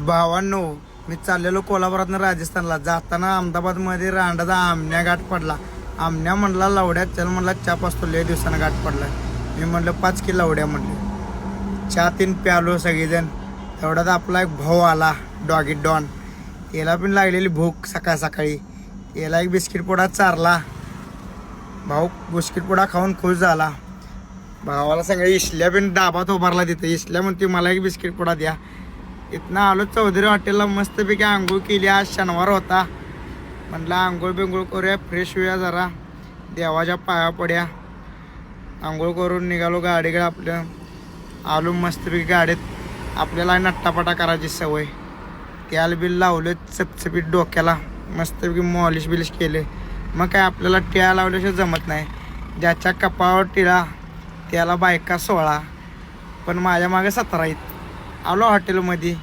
भावांनो, मी चाललेलो कोल्हापुरातनं राजस्थानला. जाताना अहमदाबादमध्ये रांडाचा आमण्या घाट पडला. आमण्या म्हणला लवड्यात चल म्हणला चहा पाचतो लय दिवसानं घाट पडला. मी म्हणलं 5 किलो लवड्या म्हणले. चहा 3 प्यालो सगळेजण. तेवढ्यात आपला एक भाऊ आला डॉगी डॉन. याला पण लागलेली भूक सकाळ सकाळी. याला एक बिस्किट पुडा चारला. भाऊ बिस्किट पुडा खाऊन खुश झाला. भावाला सगळे इसल्या पण डाबात उभारला तिथं. इसल्या म्हणते मला एक बिस्किट पुडा द्या. इथनं आलो चौधरी हॉटेलला. मस्तपैकी आंघोळ केली. आज शनिवार होता. म्हटलं आंघोळ बिंघोळ करूया, फ्रेश होऊया जरा, देवाच्या पाया पड्या. आंघोळ करून निघालो गाडीकडे आपल्या. आलो मस्तपैकी गाडीत. आपल्याला नट्टापटा करायची सवय. त्याला बिल लावलं चपचपीत डोक्याला. मस्तपैकी मॉलिश बिलिश केले. मग काय आपल्याला टिळा लावल्याशिवाय जमत नाही. ज्याच्या कपाळावर टिळा त्याला बायका 16. पण माझ्या मागे 17 आहेत. आलो हॉटेलमध्ये.